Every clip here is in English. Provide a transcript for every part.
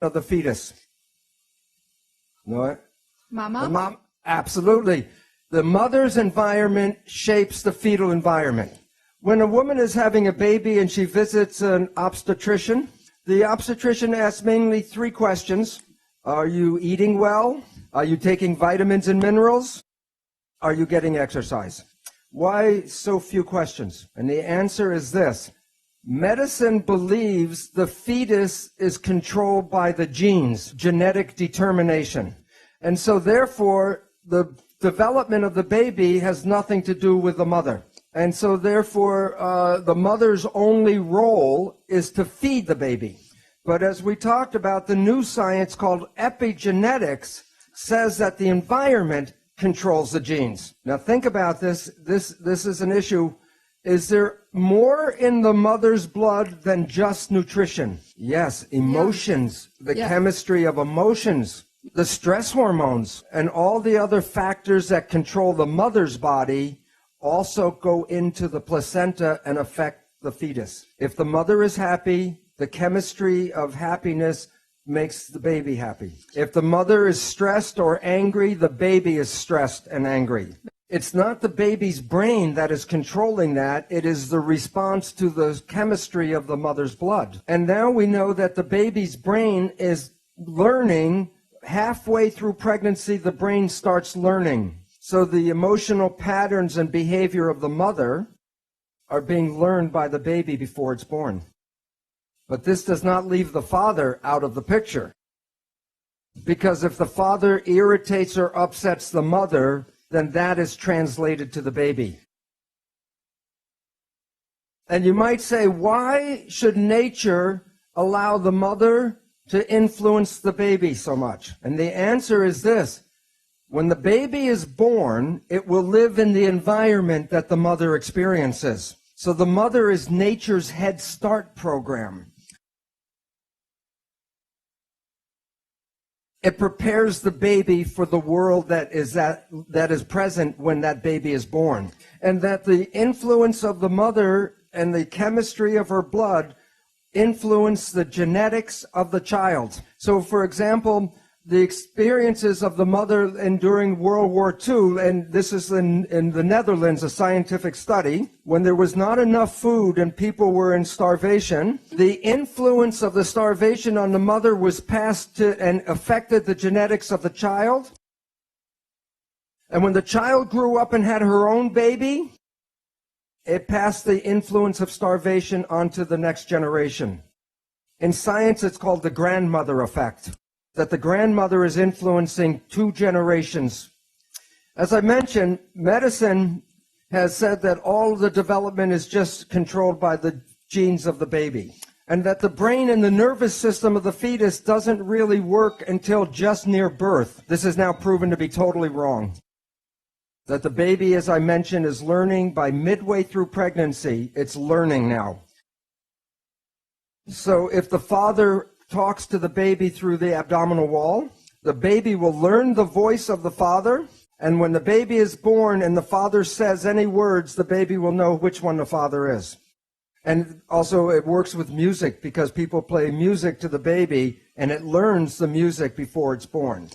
of the fetus? No. Mama? The mom, absolutely. The mother's environment shapes the fetal environment. When a woman is having a baby and she visits an obstetrician, the obstetrician asks mainly 3 questions. Are you eating well? Are you taking vitamins and minerals? Are you getting exercise? Why so few questions? And the answer is this. Medicine believes the fetus is controlled by the genes, genetic determination. And so therefore, the development of the baby has nothing to do with the mother. And so therefore, the mother's only role is to feed the baby. But as we talked about, the new science called epigenetics says that the environment controls the genes. Now think about this. This is an issue. Is there more in the mother's blood than just nutrition? Yes, emotions, the chemistry of emotions, the stress hormones, and all the other factors that control the mother's body also go into the placenta and affect the fetus. If the mother is happy, the chemistry of happiness makes the baby happy. If the mother is stressed or angry, the baby is stressed and angry. It's not the baby's brain that is controlling that. It is the response to the chemistry of the mother's blood. And now we know that the baby's brain is learning. Halfway through pregnancy, the brain starts learning. So the emotional patterns and behavior of the mother are being learned by the baby before it's born. But this does not leave the father out of the picture. Because if the father irritates or upsets the mother, then that is translated to the baby. And you might say, why should nature allow the mother to influence the baby so much? And the answer is this. When the baby is born, it will live in the environment that the mother experiences. So the mother is nature's Head Start program. It prepares the baby for the world that is present when that baby is born. And that the influence of the mother and the chemistry of her blood influence the genetics of the child. So, for example, the experiences of the mother during World War II, and this is in the Netherlands, a scientific study, when there was not enough food and people were in starvation, the influence of the starvation on the mother was passed to and affected the genetics of the child. And when the child grew up and had her own baby, it passed the influence of starvation onto the next generation. In science, it's called the grandmother effect, that the grandmother is influencing 2 generations. As I mentioned, medicine has said that all the development is just controlled by the genes of the baby, and that the brain and the nervous system of the fetus doesn't really work until just near birth. This is now proven to be totally wrong. That the baby, as I mentioned, is learning by midway through pregnancy. It's learning now. So if the father talks to the baby through the abdominal wall, the baby will learn the voice of the father, and when the baby is born and the father says any words, the baby will know which one the father is. And also it works with music, because people play music to the baby and it learns the music before it's born.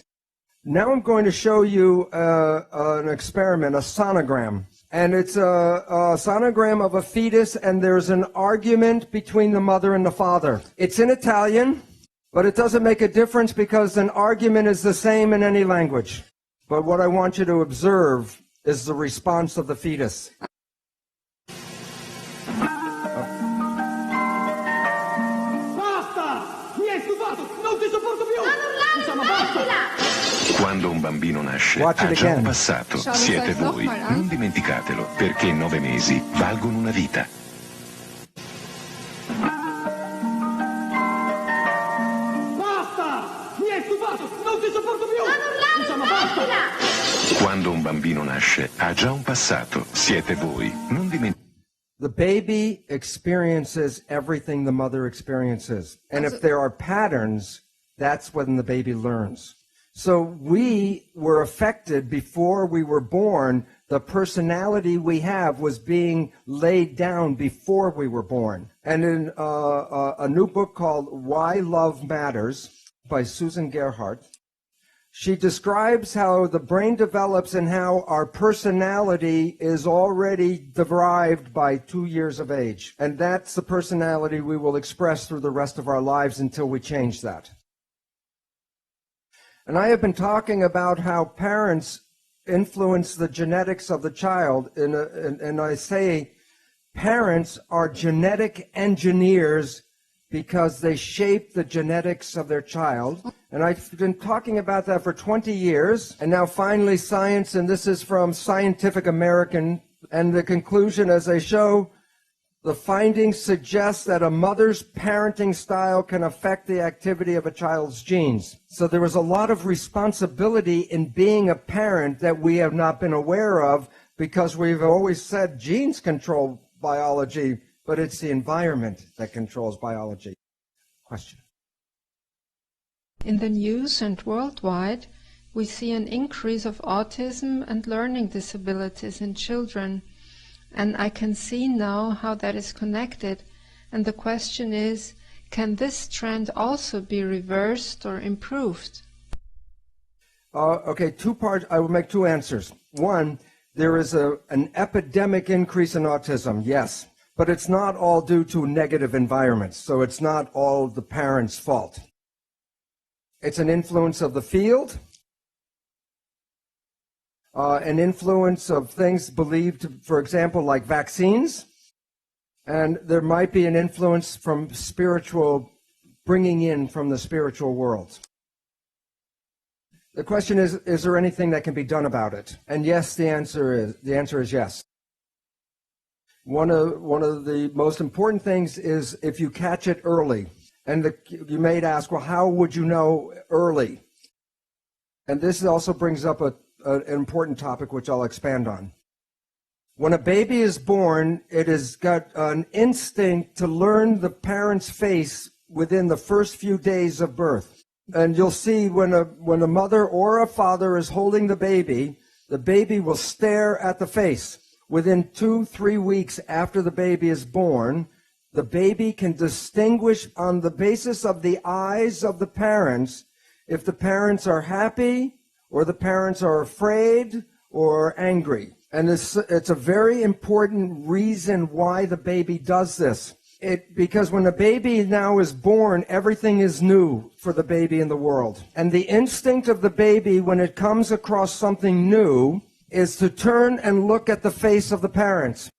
Now I'm going to show you an experiment, a sonogram. And it's a sonogram of a fetus, and there's an argument between the mother and the father. It's in Italian, but it doesn't make a difference because an argument is the same in any language. But what I want you to observe is the response of the fetus. Quando un bambino nasce, ha già un passato. Siete voi. Non dimenticatelo, perché 9 mesi valgono una vita. Basta! Mi hai stufato! Non ti sopporto più! Insomma, basta! Quando un bambino nasce, ha già un passato. Siete voi. Non dimenticatelo. The baby experiences everything the mother experiences. And if there are patterns, that's when the baby learns. So we were affected before we were born. The personality we have was being laid down before we were born. And in a new book called Why Love Matters, by Susan Gerhardt. She describes how the brain develops and how our personality is already derived by 2 years of age. And that's the personality we will express through the rest of our lives until we change that. And I have been talking about how parents influence the genetics of the child, and I say parents are genetic engineers because they shape the genetics of their child. And I've been talking about that for 20 years, and now finally science, and this is from Scientific American, and the conclusion, as they show, the findings suggest that a mother's parenting style can affect the activity of a child's genes. So there is a lot of responsibility in being a parent that we have not been aware of, because we've always said genes control biology, but it's the environment that controls biology. Question. In the news and worldwide, we see an increase of autism and learning disabilities in children. And I can see now how that is connected. And the question is, can this trend also be reversed or improved? Okay, two parts. I will make two answers. One, there is an epidemic increase in autism, yes. But it's not all due to negative environments, so it's not all the parents' fault. It's an influence of the field, an influence of things believed, for example, like vaccines, and there might be an influence from spiritual, bringing in from the spiritual world. The question is there anything that can be done about it? And yes, the answer is yes. One of the most important things is if you catch it early. And you may ask, well, how would you know early? And this also brings up an important topic which I'll expand on. When a baby is born, it has got an instinct to learn the parent's face within the first few days of birth. And you'll see when a mother or a father is holding the baby will stare at the face. Within 2-3 weeks after the baby is born, the baby can distinguish on the basis of the eyes of the parents if the parents are happy or the parents are afraid or angry. And it's a very important reason why the baby does this. Because when a baby now is born, everything is new for the baby in the world. And the instinct of the baby when it comes across something new is to turn and look at the face of the parents.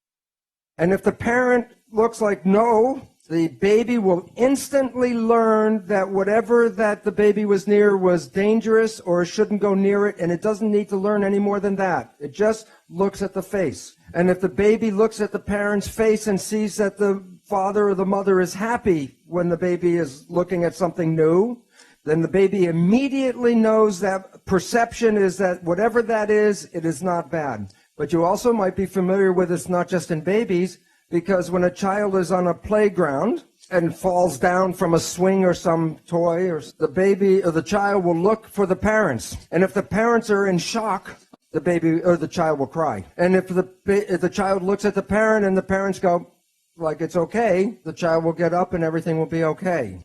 And if the parent looks like no, the baby will instantly learn that whatever that the baby was near was dangerous or shouldn't go near it, and it doesn't need to learn any more than that. It just looks at the face. And if the baby looks at the parent's face and sees that the father or the mother is happy when the baby is looking at something new, then the baby immediately knows that perception is that whatever that is, it is not bad. But you also might be familiar with this not just in babies, because when a child is on a playground and falls down from a swing or some toy, or the baby or the child will look for the parents. And if the parents are in shock, the baby or the child will cry. And if the child looks at the parent and the parents go, like it's okay, the child will get up and everything will be okay.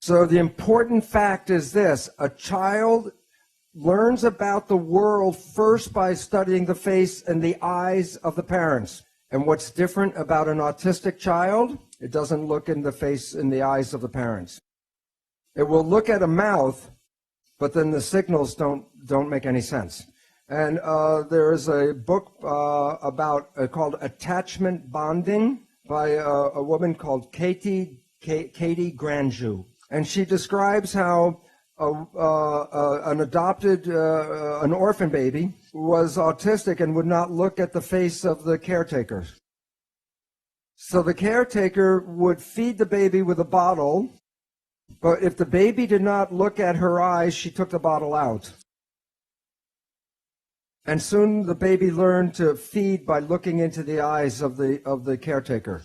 So the important fact is this: a child learns about the world first by studying the face and the eyes of the parents. And what's different about an autistic child, it doesn't look in the face and the eyes of the parents. It will look at a mouth, but then the signals don't make any sense. And there is a book called Attachment Bonding by a woman called Katie Granju. And she describes how an adopted, an orphan baby was autistic and would not look at the face of the caretaker. So the caretaker would feed the baby with a bottle, but if the baby did not look at her eyes, she took the bottle out. And soon the baby learned to feed by looking into the eyes of the caretaker.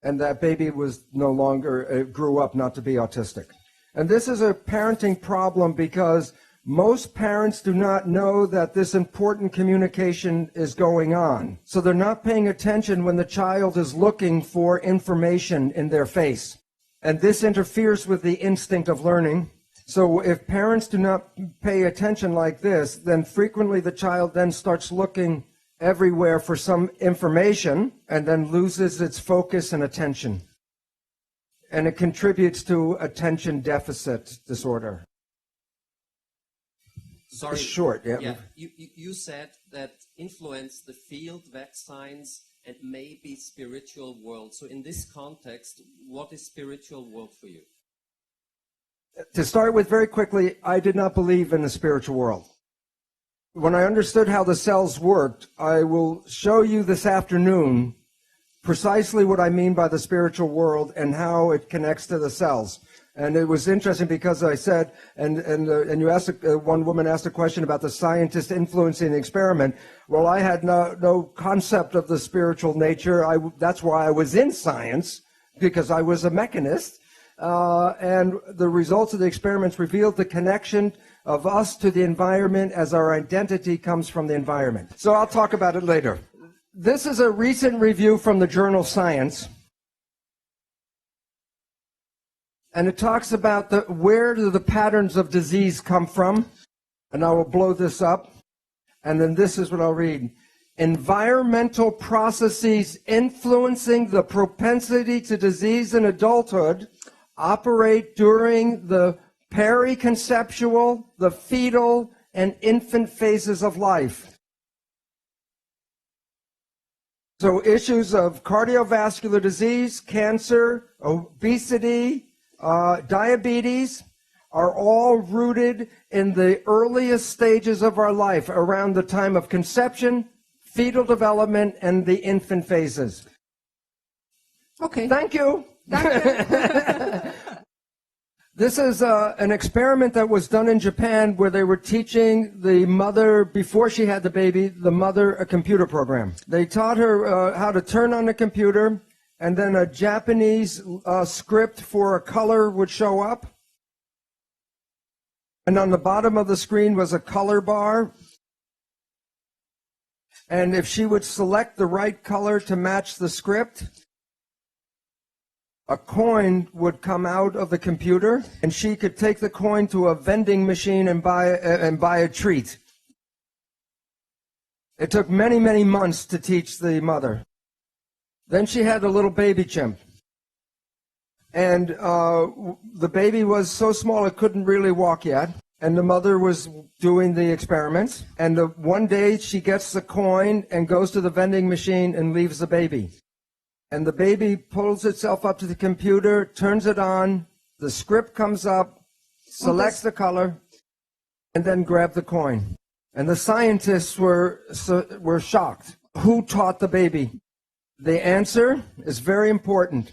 And that baby was no longer, grew up not to be autistic. And this is a parenting problem because most parents do not know that this important communication is going on. So they're not paying attention when the child is looking for information in their face. And this interferes with the instinct of learning. So if parents do not pay attention like this, then frequently the child then starts looking everywhere for some information and then loses its focus and attention. And it contributes to attention deficit disorder. Sorry. It's short, yeah. Yeah. You said that influence the field, vaccines, and maybe spiritual world. So in this context, what is spiritual world for you? To start with, very quickly, I did not believe in the spiritual world. When I understood how the cells worked, I will show you this afternoon precisely what I mean by the spiritual world and how it connects to the cells. And it was interesting because I said, and you asked, one woman asked a question about the scientist influencing the experiment. Well, I had no concept of the spiritual nature. That's why I was in science, because I was a mechanist. And the results of the experiments revealed the connection of us to the environment as our identity comes from the environment. So I'll talk about it later. This is a recent review from the journal Science. And it talks about where do the patterns of disease come from. And I will blow this up. And then this is what I'll read. Environmental processes influencing the propensity to disease in adulthood operate during the periconceptual, the fetal, and infant phases of life. So issues of cardiovascular disease, cancer, obesity, diabetes are all rooted in the earliest stages of our life, around the time of conception, fetal development, and the infant phases. Okay. Thank you. This is an experiment that was done in Japan where they were teaching the mother, before she had the baby, the mother a computer program. They taught her how to turn on the computer, and then a Japanese script for a color would show up. And on the bottom of the screen was a color bar. And if she would select the right color to match the script, a coin would come out of the computer, and she could take the coin to a vending machine and buy a treat. It took many, many months to teach the mother. Then she had a little baby chimp. And the baby was so small it couldn't really walk yet. And the mother was doing the experiments. And one day she gets the coin and goes to the vending machine and leaves the baby. And the baby pulls itself up to the computer, turns it on, the script comes up, selects the color, and then grabs the coin. And the scientists were shocked. Who taught the baby? The answer is very important.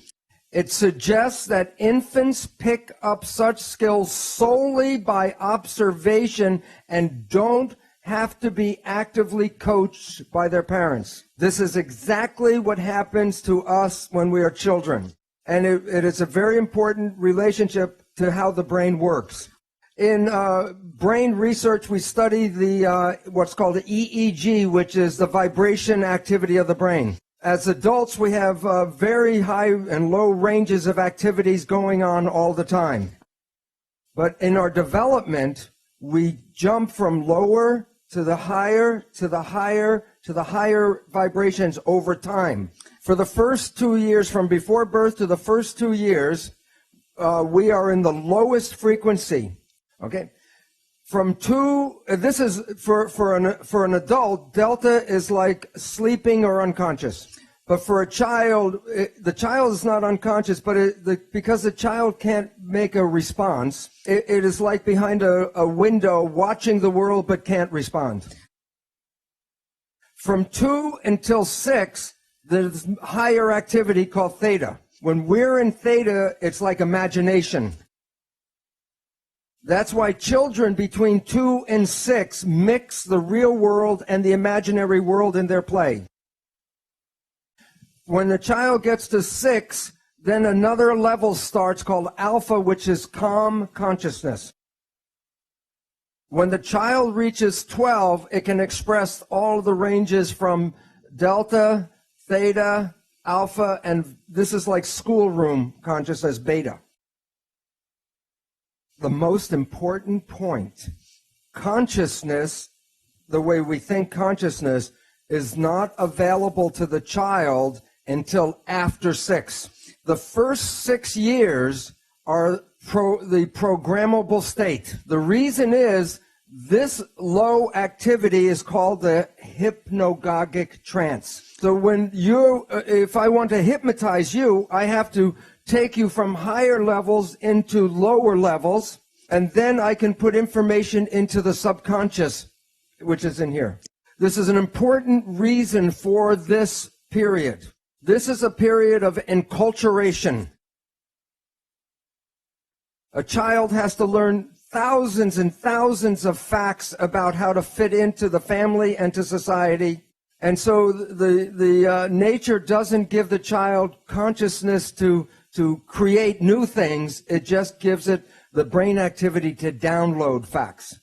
It suggests that infants pick up such skills solely by observation and don't have to be actively coached by their parents. This is exactly what happens to us when we are children. And it is a very important relationship to how the brain works. In brain research, we study the what's called the EEG, which is the vibration activity of the brain. As adults, we have very high and low ranges of activities going on all the time. But in our development, we jump from lower to the higher, to the higher, to the higher vibrations over time. For the first 2 years, from before birth to the first 2 years, we are in the lowest frequency. Okay? From this is for an adult, delta is like sleeping or unconscious. But for a child, the child is not unconscious, but because the child can't make a response, it is like behind a window watching the world but can't respond. From 2 until 6, there's higher activity called theta. When we're in theta, it's like imagination. That's why children between 2 and 6 mix the real world and the imaginary world in their play. When the child gets to 6, then another level starts called alpha, which is calm consciousness. When the child reaches 12, it can express all the ranges from delta, theta, alpha, and this is like schoolroom consciousness, beta. The most important point, consciousness, the way we think consciousness, is not available to the child until after 6. The first 6 years are the programmable state. The reason is this low activity is called the hypnagogic trance. So when if I want to hypnotize you, I have to take you from higher levels into lower levels, and then I can put information into the subconscious, which is in here. This is an important reason for this period. This is a period of enculturation. A child has to learn thousands and thousands of facts about how to fit into the family and to society. And so the nature doesn't give the child consciousness to create new things. It just gives it the brain activity to download facts.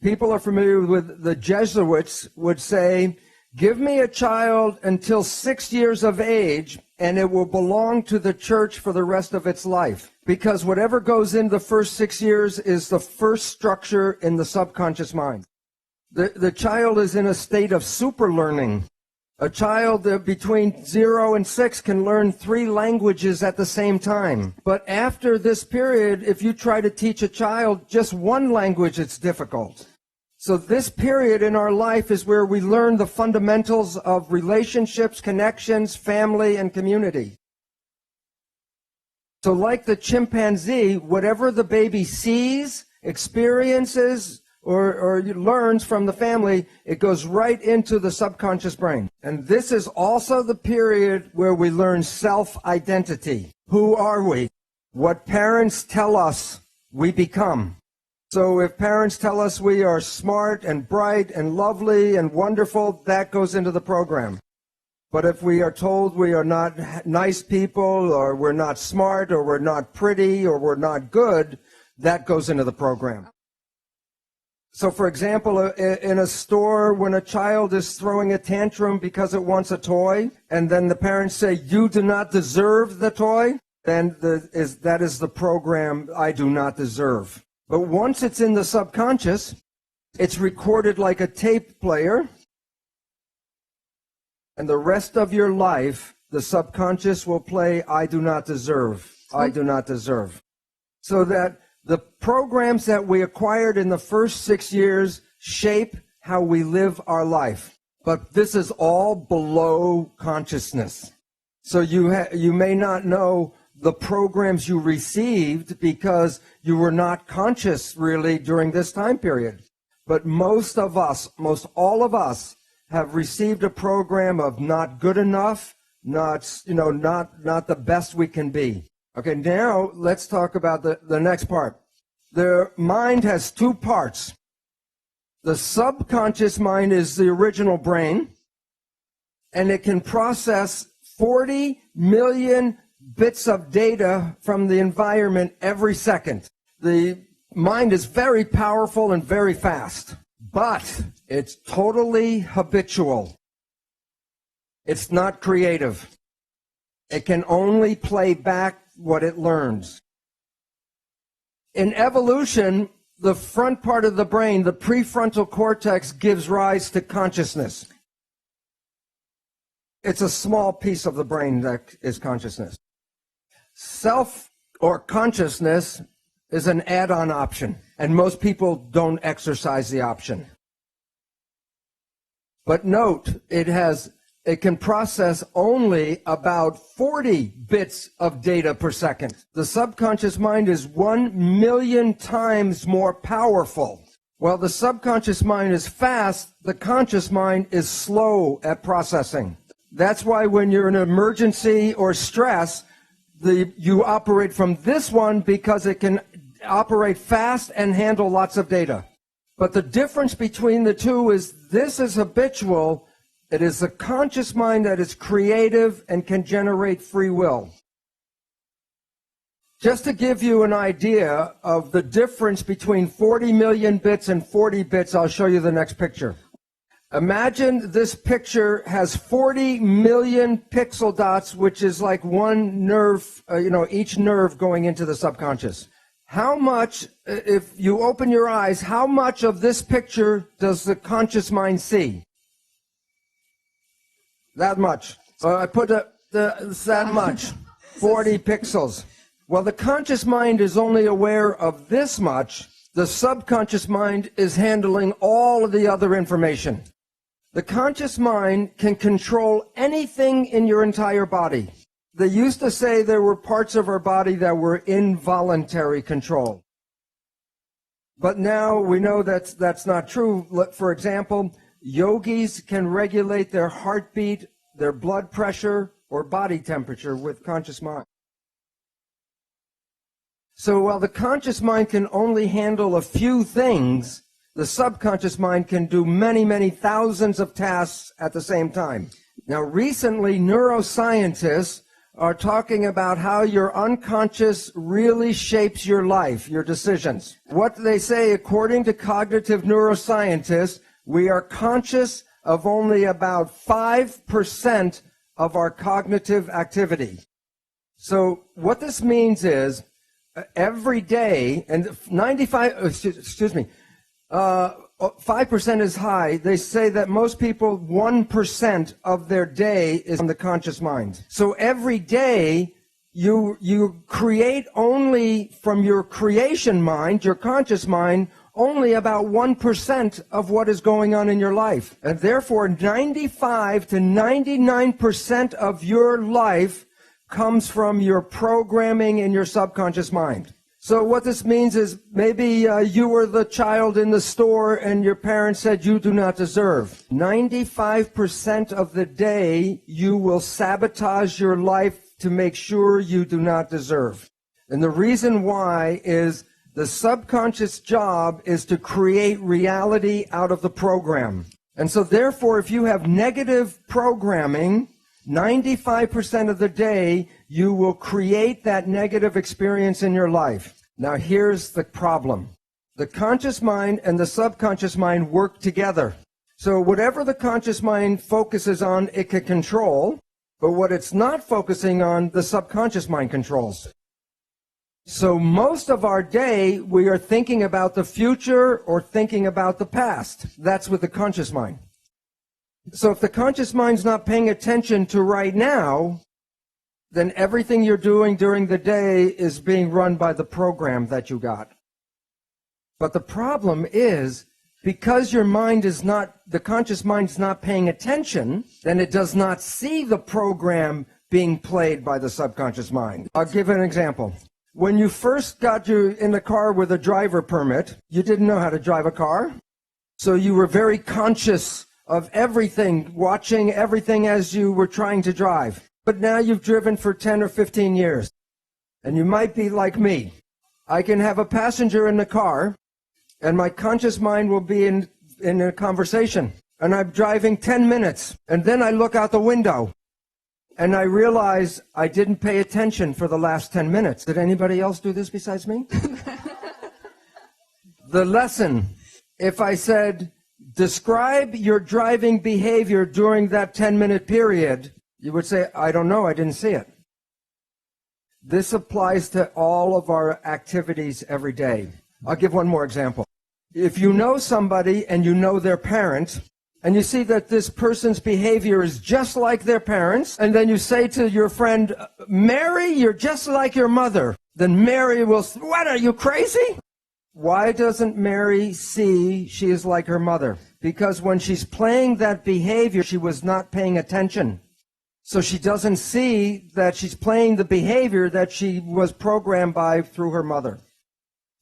People are familiar with the Jesuits would say, give me a child until 6 years of age, and it will belong to the church for the rest of its life. Because whatever goes in the first 6 years is the first structure in the subconscious mind. The child is in a state of super learning. A child between 0 and 6 can learn 3 languages at the same time. But after this period, if you try to teach a child just one language, it's difficult. So this period in our life is where we learn the fundamentals of relationships, connections, family, and community. So like the chimpanzee, whatever the baby sees, experiences, or learns from the family, it goes right into the subconscious brain. And this is also the period where we learn self-identity. Who are we? What parents tell us we become. So if parents tell us we are smart and bright and lovely and wonderful, that goes into the program. But if we are told we are not nice people, or we're not smart, or we're not pretty, or we're not good, that goes into the program. So for example, in a store, when a child is throwing a tantrum because it wants a toy, and then the parents say, you do not deserve the toy, then that is the program, I do not deserve. But once it's in the subconscious, it's recorded like a tape player, and the rest of your life, the subconscious will play, I do not deserve, I do not deserve. So that the programs that we acquired in the first 6 years shape how we live our life. But this is all below consciousness. So you may not know the programs you received because you were not conscious really during this time period. But most all of us have received a program of not good enough, not the best we can be. Okay, now let's talk about the next part. The mind has 2 parts. The subconscious mind is the original brain, and it can process 40 million bits of data from the environment every second. The mind is very powerful and very fast, but it's totally habitual. It's not creative. It can only play back what it learns. In evolution, the front part of the brain, the prefrontal cortex, gives rise to consciousness. It's a small piece of the brain that is consciousness. Self or consciousness is an add-on option, and most people don't exercise the option. But note, it can process only about 40 bits of data per second. The subconscious mind is 1 million times more powerful. While the subconscious mind is fast, the conscious mind is slow at processing. That's why when you're in an emergency or stress, you operate from this one because it can operate fast and handle lots of data. But the difference between the two is this is habitual. It is the conscious mind that is creative and can generate free will. Just to give you an idea of the difference between 40 million bits and 40 bits, I'll show you the next picture. Imagine this picture has 40 million pixel dots, which is like one nerve, each nerve going into the subconscious. How much, if you open your eyes, how much of this picture does the conscious mind see? That much. So I put that much, 40 pixels. Well, the conscious mind is only aware of this much. The subconscious mind is handling all of the other information. The conscious mind can control anything in your entire body. They used to say there were parts of our body that were involuntary control. But now we know that's not true. For example, yogis can regulate their heartbeat, their blood pressure, or body temperature with conscious mind. So while the conscious mind can only handle a few things, the subconscious mind can do many, many thousands of tasks at the same time. Now, recently, neuroscientists are talking about how your unconscious really shapes your life, your decisions. What they say, according to cognitive neuroscientists, we are conscious of only about 5% of our cognitive activity. So what this means is every day, and 5% is high. They say that most people, 1% of their day is on the conscious mind. So every day, you create only from your creation mind, your conscious mind, only about 1% of what is going on in your life. And therefore, 95 to 99% of your life comes from your programming in your subconscious mind. So what this means is maybe you were the child in the store and your parents said you do not deserve. 95% of the day you will sabotage your life to make sure you do not deserve. And the reason why is the subconscious job is to create reality out of the program. And so therefore, if you have negative programming, 95% of the day, you will create that negative experience in your life. Now, here's the problem. The conscious mind and the subconscious mind work together. So whatever the conscious mind focuses on, it can control, but what it's not focusing on, the subconscious mind controls. So most of our day, we are thinking about the future or thinking about the past. That's with the conscious mind. So if the conscious mind's not paying attention to right now, then everything you're doing during the day is being run by the program that you got. But the problem is, because your mind is not, the conscious mind's not paying attention, then it does not see the program being played by the subconscious mind. I'll give an example. When you first got in the car with a driver permit, you didn't know how to drive a car, so you were very conscious of everything, watching everything as you were trying to drive. But now you've driven for 10 or 15 years, and you might be like me. I can have a passenger in the car, and my conscious mind will be in a conversation, and I'm driving 10 minutes, and then I look out the window, and I realize I didn't pay attention for the last 10 minutes. Did anybody else do this besides me? The lesson, if I said, describe your driving behavior during that 10-minute period, you would say, I don't know, I didn't see it. This applies to all of our activities every day. I'll give one more example. If you know somebody and you know their parent, and you see that this person's behavior is just like their parents, and then you say to your friend, Mary, you're just like your mother, then Mary will say, what, are you crazy? Why doesn't Mary see she is like her mother? Because when she's playing that behavior, she was not paying attention. So she doesn't see that she's playing the behavior that she was programmed by through her mother.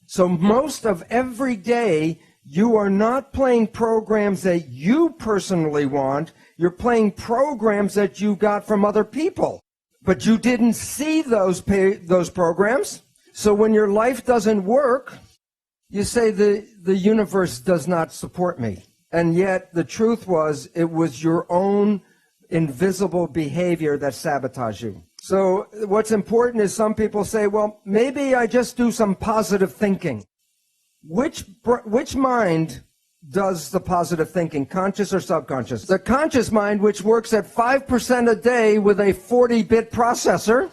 So most of every day, you are not playing programs that you personally want. You're playing programs that you got from other people. But you didn't see those programs. So when your life doesn't work, you say the universe does not support me. And yet the truth was, it was your own invisible behavior that sabotaged you. So what's important is some people say, well, maybe I just do some positive thinking. Which mind does the positive thinking, conscious or subconscious? The conscious mind, which works at 5% a day with a 40-bit processor.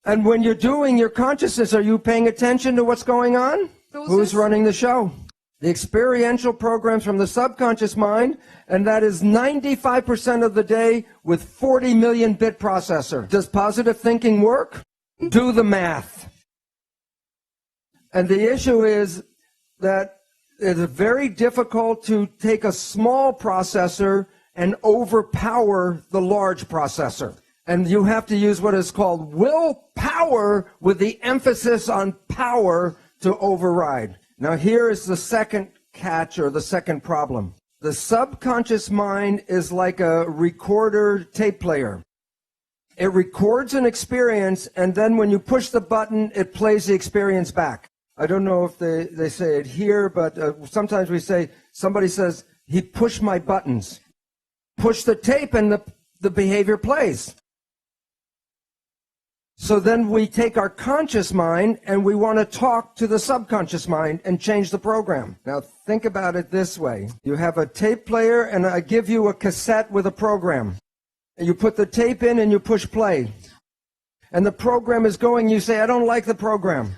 And when you're doing your consciousness, are you paying attention to what's going on? Who's running the show? The experiential programs from the subconscious mind, and that is 95% of the day with 40 million bit processor. Does positive thinking work? Do the math. And the issue is that it's very difficult to take a small processor and overpower the large processor. And you have to use what is called willpower with the emphasis on power to override. Now here is the second catch, or the second problem. The subconscious mind is like a recorder tape player. It records an experience, and then when you push the button, it plays the experience back. I don't know if they say it here, but sometimes we say, somebody says, he pushed my buttons. Push the tape and the behavior plays. So then we take our conscious mind and we want to talk to the subconscious mind and change the program. Now think about it this way. You have a tape player and I give you a cassette with a program. And you put the tape in and you push play. And the program is going, you say, I don't like the program.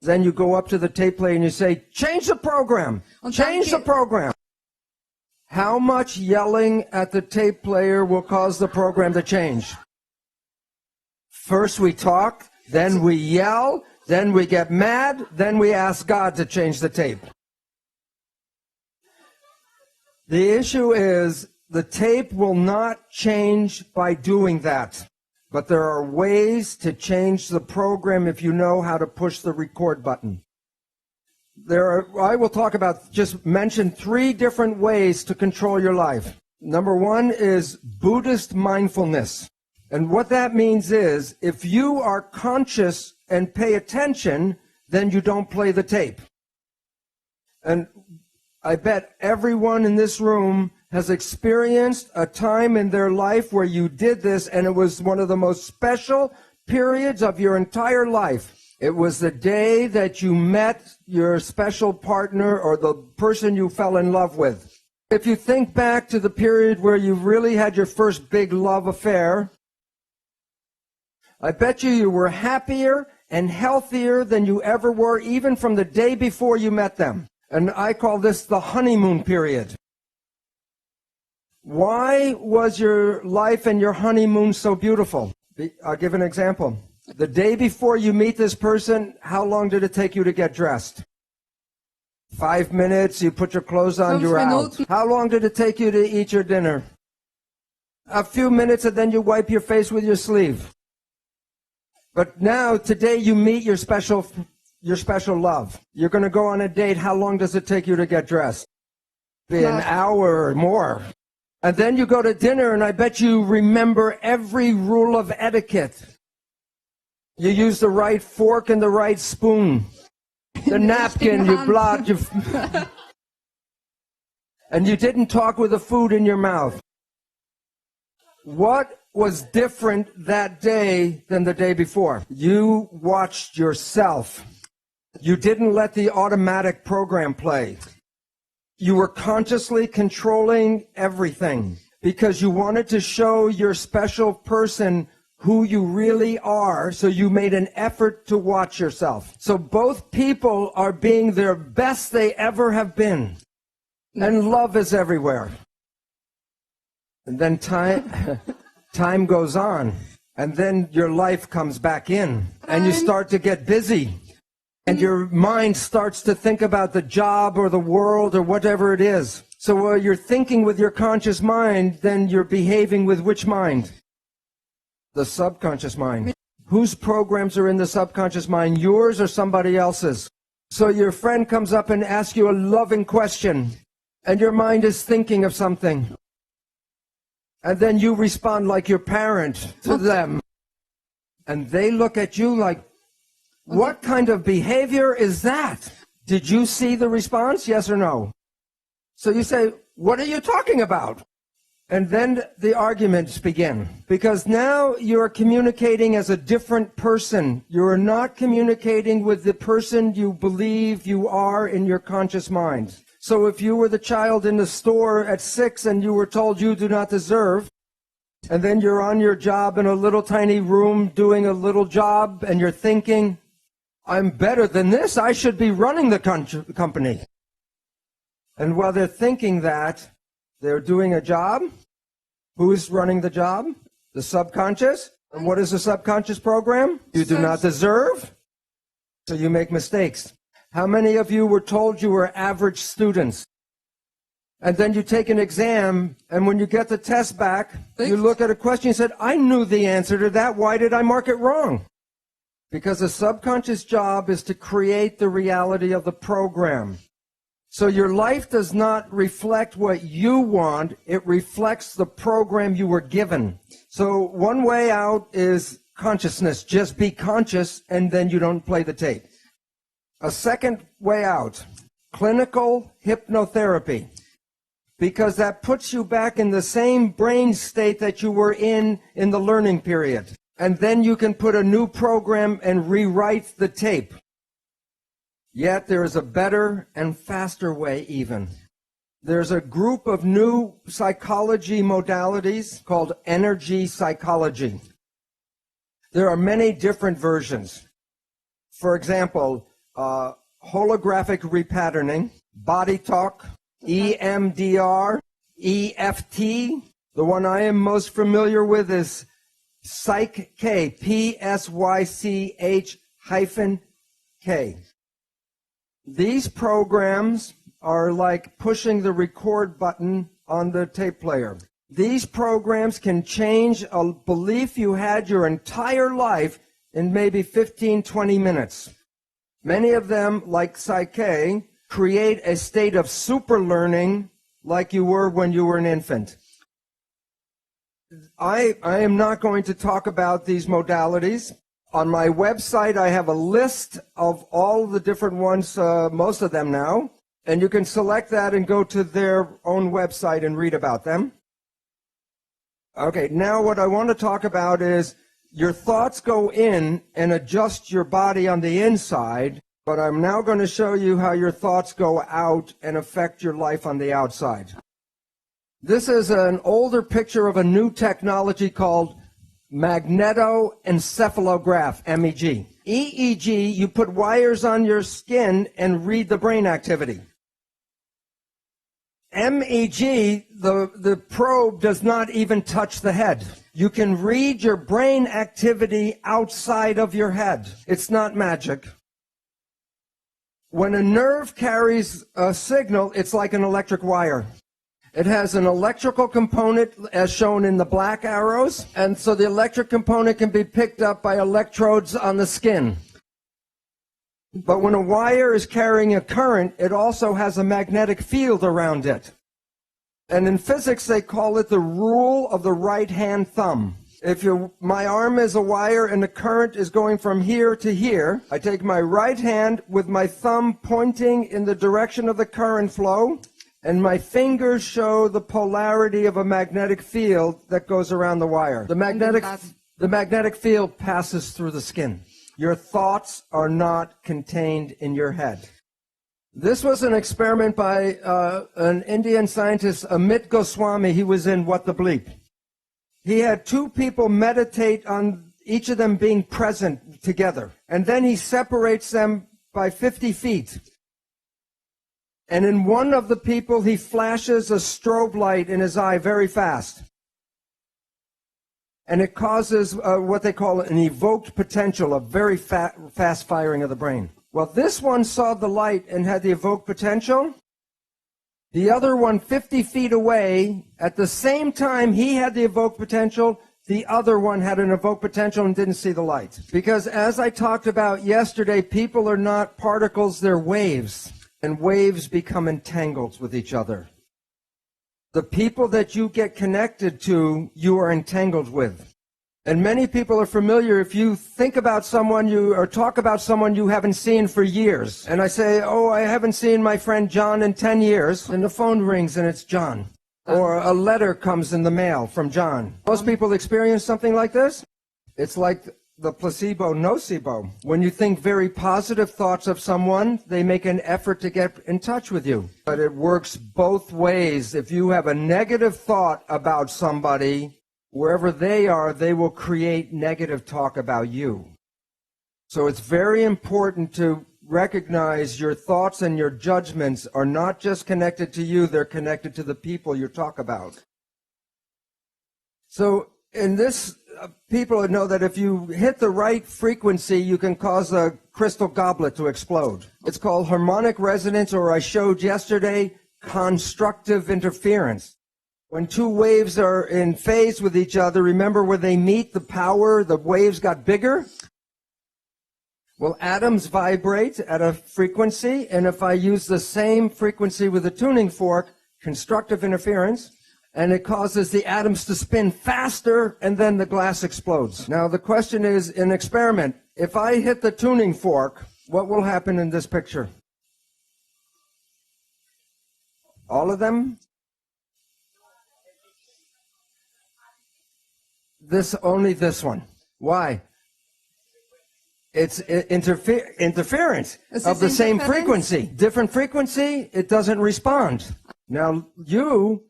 Then you go up to the tape player and you say, change the program. Change the program. How much yelling at the tape player will cause the program to change? First we talk, then we yell, then we get mad, then we ask God to change the tape. The issue is the tape will not change by doing that. But there are ways to change the program if you know how to push the record button. I will talk about, just mention 3 different ways to control your life. Number 1 is Buddhist mindfulness. And what that means is, if you are conscious and pay attention, then you don't play the tape. And I bet everyone in this room has experienced a time in their life where you did this, and it was one of the most special periods of your entire life. It was the day that you met your special partner or the person you fell in love with. If you think back to the period where you really had your first big love affair, I bet you were happier and healthier than you ever were, even from the day before you met them. And I call this the honeymoon period. Why was your life and your honeymoon so beautiful? I'll give an example. The day before you meet this person, how long did it take you to get dressed? 5 minutes, you put your clothes on, you're out. How long did it take you to eat your dinner? A few minutes, and then you wipe your face with your sleeve. But now, today, you meet your special love. You're going to go on a date. How long does it take you to get dressed? Be an hour or more. And then you go to dinner, and I bet you remember every rule of etiquette. You use the right fork and the right spoon. The napkin, you blot, and you didn't talk with the food in your mouth. What was different that day than the day before? You watched yourself. You didn't let the automatic program play. You were consciously controlling everything because you wanted to show your special person who you really are, so you made an effort to watch yourself. So both people are being their best they ever have been. And love is everywhere. And then time goes on. And then your life comes back in. And you start to get busy. And your mind starts to think about the job or the world or whatever it is. So while you're thinking with your conscious mind, then you're behaving with which mind? The subconscious mind. Whose programs are in the subconscious mind, yours or somebody else's? So your friend comes up and asks you a loving question, and your mind is thinking of something. And then you respond like your parent to them. And they look at you like, what kind of behavior is that? Did you see the response? Yes or no? So you say, what are you talking about? And then the arguments begin, because now you're communicating as a different person. You are not communicating with the person you believe you are in your conscious mind. So if you were the child in the store at 6 and you were told you do not deserve, and then you're on your job in a little tiny room doing a little job, and you're thinking, I'm better than this, I should be running the company. And while they're thinking that, they're doing a job. Who's running the job? The subconscious. And what is the subconscious program? You do not deserve, so you make mistakes. How many of you were told you were average students? And then you take an exam, and when you get the test back, you look at a question and said, I knew the answer to that. Why did I mark it wrong? Because the subconscious job is to create the reality of the program. So your life does not reflect what you want. It reflects the program you were given. So one way out is consciousness. Just be conscious, and then you don't play the tape. A second way out, clinical hypnotherapy, because that puts you back in the same brain state that you were in the learning period. And then you can put a new program and rewrite the tape. Yet there is a better and faster way even. There's a group of new psychology modalities called energy psychology. There are many different versions. For example, holographic repatterning, body talk, EMDR, EFT. The one I am most familiar with is Psych-K, PSYCH-K. These programs are like pushing the record button on the tape player. These programs can change a belief you had your entire life in maybe 15, 20 minutes. Many of them, like Psych-K, create a state of super learning like you were when you were an infant. I am not going to talk about these modalities. On my website, I have a list of all the different ones, most of them now, and you can select that and go to their own website and read about them. Okay, now what I want to talk about is your thoughts go in and adjust your body on the inside, but I'm now going to show you how your thoughts go out and affect your life on the outside. This is an older picture of a new technology called magnetoencephalograph, MEG. EEG, you put wires on your skin and read the brain activity. MEG, the probe does not even touch the head. You can read your brain activity outside of your head. It's not magic. When a nerve carries a signal, it's like an electric wire. It has an electrical component as shown in the black arrows, and so the electric component can be picked up by electrodes on the skin. But when a wire is carrying a current, it also has a magnetic field around it. And in physics, they call it the rule of the right-hand thumb. If my arm is a wire and the current is going from here to here, I take my right hand with my thumb pointing in the direction of the current flow, and my fingers show the polarity of a magnetic field that goes around the wire. The magnetic field passes through the skin. Your thoughts are not contained in your head. This was an experiment by an Indian scientist, Amit Goswami. He was in What the Bleep. He had two people meditate on each of them being present together, and then he separates them by 50 feet. And in one of the people, he flashes a strobe light in his eye very fast. And it causes what they call an evoked potential, a very fast firing of the brain. Well, this one saw the light and had the evoked potential. The other one, 50 feet away, at the same time he had the evoked potential, the other one had an evoked potential and didn't see the light. Because as I talked about yesterday, people are not particles, they're waves. And waves become entangled with each other. The people that you get connected to, you are entangled with. And many people are familiar, if you think about someone or talk about someone you haven't seen for years, and I say, oh, I haven't seen my friend John in 10 years, and the phone rings and it's John. Or a letter comes in the mail from John. Most people experience something like this. It's like the placebo nocebo. When you think very positive thoughts of someone, they make an effort to get in touch with you. But it works both ways. If you have a negative thought about somebody, wherever they are, they will create negative talk about you. So it's very important to recognize your thoughts and your judgments are not just connected to you, they're connected to the people you talk about. So in this, people know that if you hit the right frequency, you can cause a crystal goblet to explode. It's called harmonic resonance, or I showed yesterday, constructive interference. When two waves are in phase with each other, remember when they meet, the waves got bigger? Well, atoms vibrate at a frequency, and if I use the same frequency with a tuning fork, constructive interference, and it causes the atoms to spin faster, and then the glass explodes. Now, the question is, in experiment, if I hit the tuning fork, what will happen in this picture? All of them? Only this one. Why? It's interference of the same frequency. Different frequency, it doesn't respond. Now, you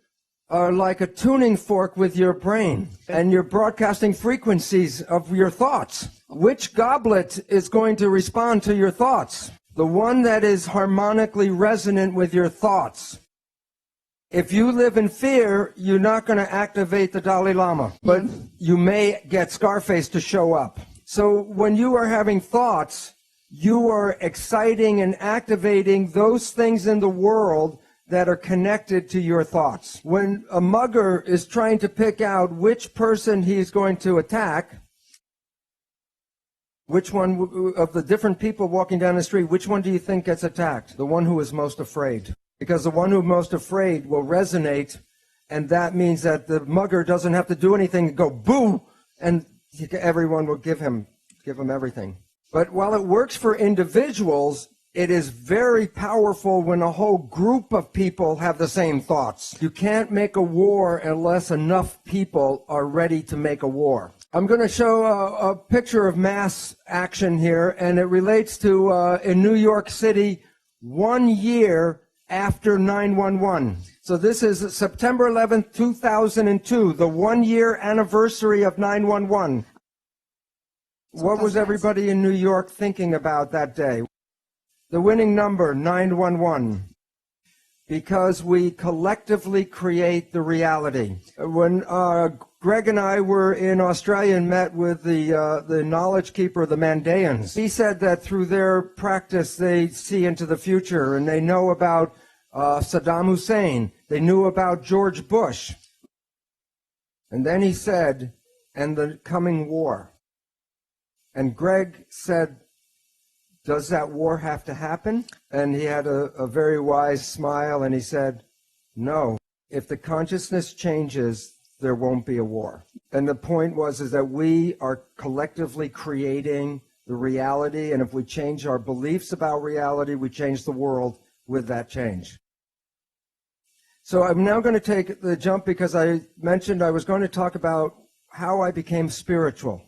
are like a tuning fork with your brain, and you're broadcasting frequencies of your thoughts. Which goblet is going to respond to your thoughts? The one that is harmonically resonant with your thoughts. If you live in fear, you're not going to activate the Dalai Lama, but you may get Scarface to show up. So when you are having thoughts, you are exciting and activating those things in the world that are connected to your thoughts. When a mugger is trying to pick out which person he's going to attack, which one of the different people walking down the street, which one do you think gets attacked? The one who is most afraid. Because the one who is most afraid will resonate, and that means that the mugger doesn't have to do anything and go boo, and everyone will give him everything. But while it works for individuals, it is very powerful when a whole group of people have the same thoughts. You can't make a war unless enough people are ready to make a war. I'm going to show a picture of mass action here, and it relates to in New York City 1 year after 9/11. So this is September 11th, 2002, the 1 year anniversary of 9/11. What was everybody in New York thinking about that day? The winning number, 911. Because we collectively create the reality. When Greg and I were in Australia and met with the knowledge keeper, the Mandaeans, he said that through their practice they see into the future, and they know about Saddam Hussein. They knew about George Bush. And then he said, and the coming war. And Greg said, does that war have to happen? And he had a very wise smile, and he said, no. If the consciousness changes, there won't be a war. And the point is that we are collectively creating the reality, and if we change our beliefs about reality, we change the world with that change. So I'm now going to take the jump because I mentioned I was going to talk about how I became spiritual.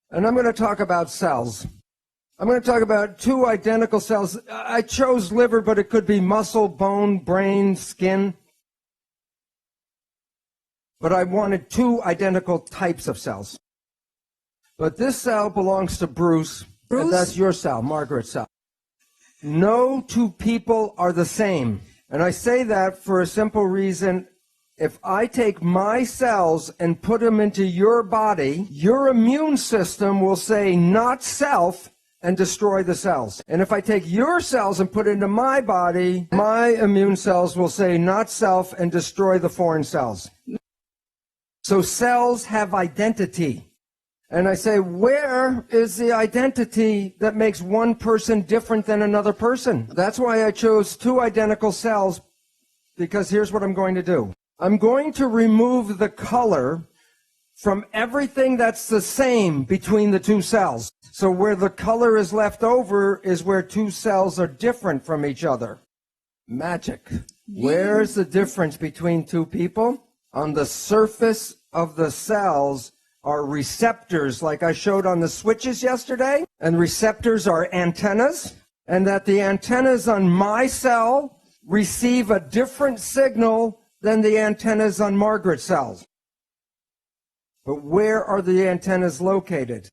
And I'm going to talk about cells. I'm going to talk about two identical cells. I chose liver, but it could be muscle, bone, brain, skin. But I wanted two identical types of cells. But this cell belongs to Bruce. And that's your cell, Margaret's cell. No two people are the same. And I say that for a simple reason. If I take my cells and put them into your body, your immune system will say not self and destroy the cells. And if I take your cells and put it into my body, my immune cells will say not self and destroy the foreign cells. So cells have identity. And I say, where is the identity that makes one person different than another person? That's why I chose two identical cells, because here's what I'm going to do. I'm going to remove the color from everything that's the same between the two cells. So where the color is left over is where two cells are different from each other. Magic. Where's the difference between two people? On the surface of the cells are receptors, like I showed on the switches yesterday, and receptors are antennas, and that the antennas on my cell receive a different signal than the antennas on Margaret's cells. But where are the antennas located?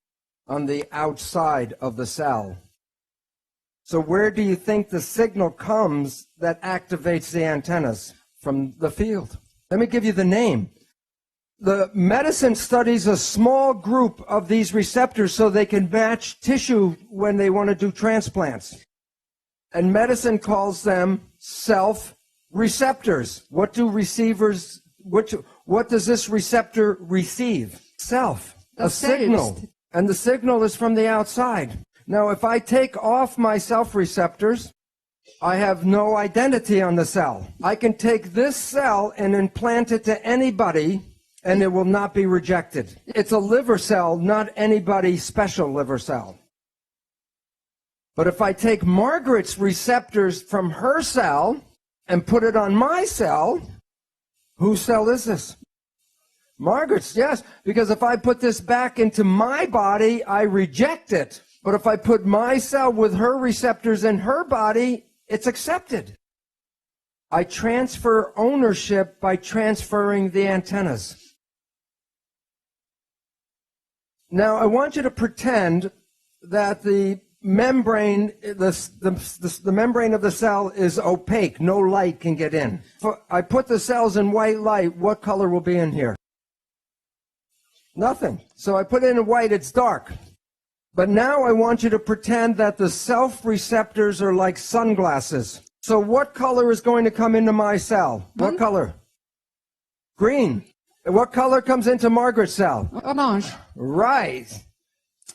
On the outside of the cell. So where do you think the signal comes that activates the antennas? From the field. Let me give you the name. The medicine studies a small group of these receptors so they can match tissue when they want to do transplants. And medicine calls them self-receptors. What do receivers, what does this receptor receive? Self, a signal. And the signal is from the outside. Now, if I take off my self-receptors, I have no identity on the cell. I can take this cell and implant it to anybody, and it will not be rejected. It's a liver cell, not anybody's special liver cell. But if I take Margaret's receptors from her cell and put it on my cell, whose cell is this? Margaret's, yes, because if I put this back into my body, I reject it. But if I put my cell with her receptors in her body, it's accepted. I transfer ownership by transferring the antennas. Now, I want you to pretend that the membrane, the membrane of the cell is opaque. No light can get in. If I put the cells in white light, what color will be in here? Nothing. So I put it in white, it's dark. But now I want you to pretend that the self-receptors are like sunglasses. So what color is going to come into my cell? What color? Green. And what color comes into Margaret's cell? Orange. Right.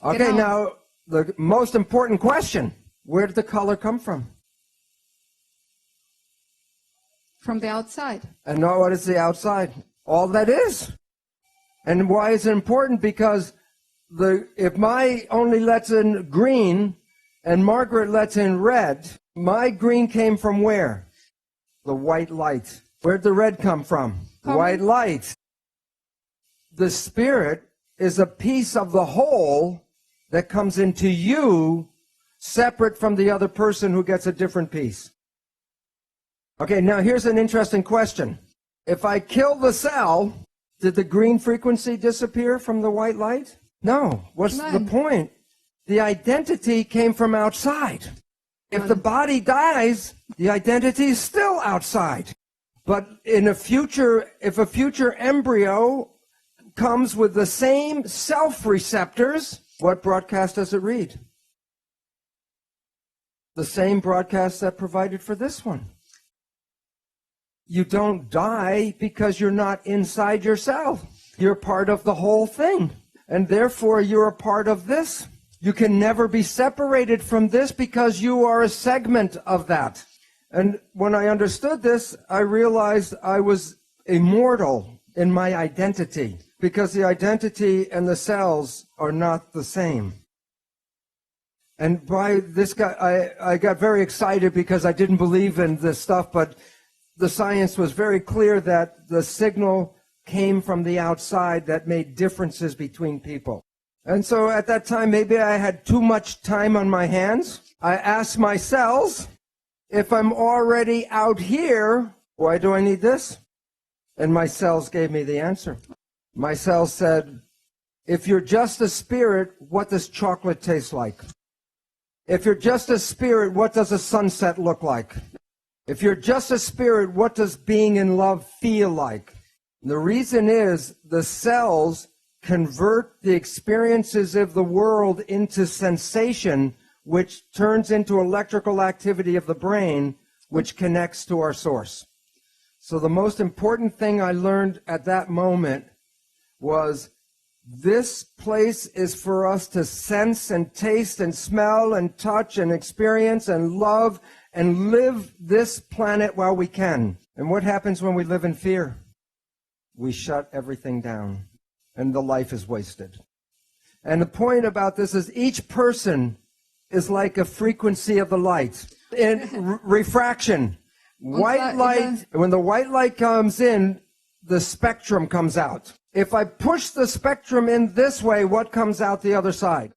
Okay, now the most important question. Where did the color come from? From the outside. And now what is the outside? All that is. And why is it important? Because if my only lets in green and Margaret lets in red, my green came from where? The white light. Where'd the red come from? White light. The spirit is a piece of the whole that comes into you separate from the other person who gets a different piece. Okay, now here's an interesting question. If I kill the cell, did the green frequency disappear from the white light? No. What's the point? The identity came from outside. If the body dies, the identity is still outside. But if a future embryo comes with the same self-receptors, what broadcast does it read? The same broadcast that provided for this one. You don't die because you're not inside yourself. You're part of the whole thing. And therefore, you're a part of this. You can never be separated from this because you are a segment of that. And when I understood this, I realized I was immortal in my identity because the identity and the cells are not the same. And by this guy, I got very excited because I didn't believe in this stuff, but the science was very clear that the signal came from the outside that made differences between people. And so at that time, maybe I had too much time on my hands. I asked my cells, if I'm already out here, why do I need this? And my cells gave me the answer. My cells said, if you're just a spirit, what does chocolate taste like? If you're just a spirit, what does a sunset look like? If you're just a spirit, what does being in love feel like? The reason is the cells convert the experiences of the world into sensation, which turns into electrical activity of the brain, which connects to our source. So the most important thing I learned at that moment was this place is for us to sense and taste and smell and touch and experience and love and live this planet while we can. And what happens when we live in fear? We shut everything down, and the life is wasted. And the point about this is each person is like a frequency of the light. In refraction, White light, when the white light comes in, the spectrum comes out. If I push the spectrum in this way, what comes out the other side?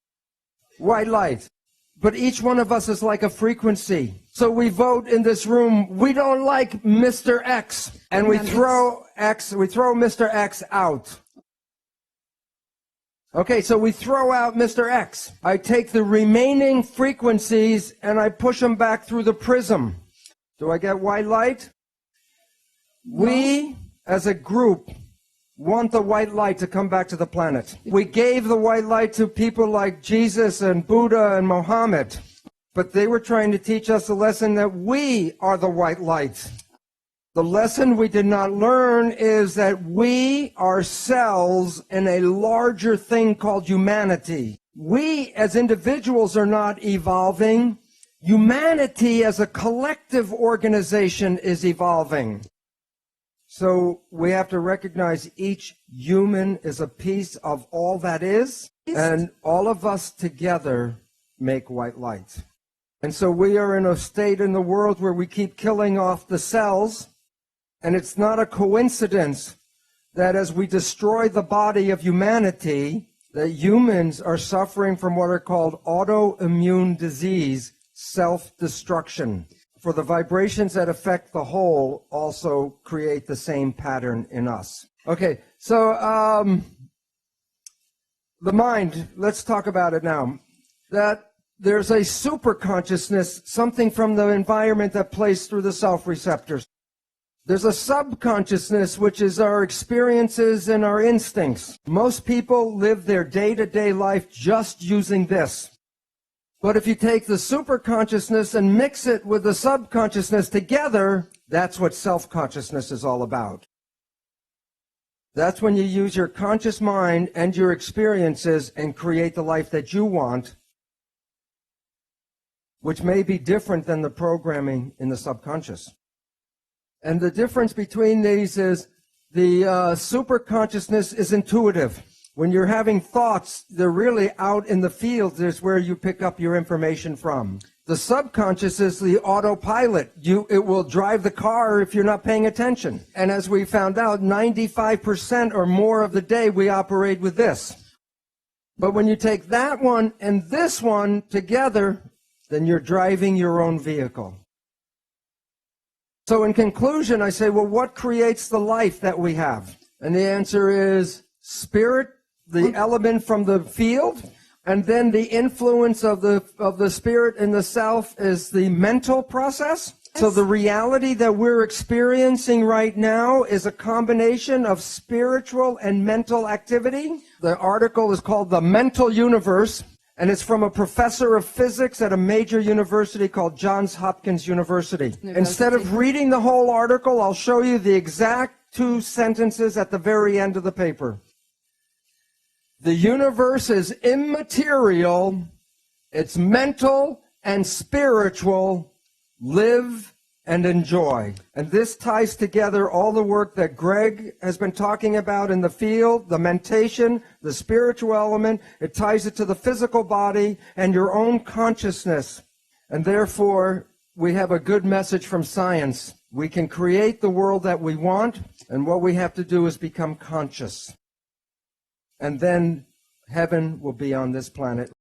White light. But each one of us is like a frequency. So we vote in this room, we don't like Mr. X. And we throw Mr. X out. Okay, so we throw out Mr. X. I take the remaining frequencies and I push them back through the prism. Do I get white light? No. We, as a group, want the white light to come back to the planet. We gave the white light to people like Jesus and Buddha and Mohammed, but they were trying to teach us a lesson that we are the white light. The lesson we did not learn is that we are cells in a larger thing called humanity. We as individuals are not evolving. Humanity as a collective organization is evolving. So we have to recognize each human is a piece of all that is, and all of us together make white light. And so we are in a state in the world where we keep killing off the cells, and it's not a coincidence that as we destroy the body of humanity, that humans are suffering from what are called autoimmune disease, self-destruction. For the vibrations that affect the whole also create the same pattern in us. Okay, so the mind, let's talk about it now. That there's a super consciousness, something from the environment that plays through the self-receptors. There's a subconsciousness, which is our experiences and our instincts. Most people live their day-to-day life just using this. But if you take the superconsciousness and mix it with the subconsciousness together, that's what self-consciousness is all about. That's when you use your conscious mind and your experiences and create the life that you want, which may be different than the programming in the subconscious. And the difference between these is the superconsciousness is intuitive. When you're having thoughts, they're really out in the field. There's where you pick up your information from. The subconscious is the autopilot. It will drive the car if you're not paying attention. And as we found out, 95% or more of the day we operate with this. But when you take that one and this one together, then you're driving your own vehicle. So in conclusion, I say, well, what creates the life that we have? And the answer is spirit, the element from the field, and then the influence of the spirit in the self is the mental process. So the reality that we're experiencing right now is a combination of spiritual and mental activity. The article is called The Mental Universe, and it's from a professor of physics at a major university called Johns Hopkins University. Instead of reading the whole article, I'll show you the exact 2 sentences at the very end of the paper. The universe is immaterial, it's mental and spiritual. Live and enjoy. And this ties together all the work that Greg has been talking about in the field, the mentation, the spiritual element. It ties it to the physical body and your own consciousness. And therefore, we have a good message from science. We can create the world that we want, and what we have to do is become conscious. And then heaven will be on this planet.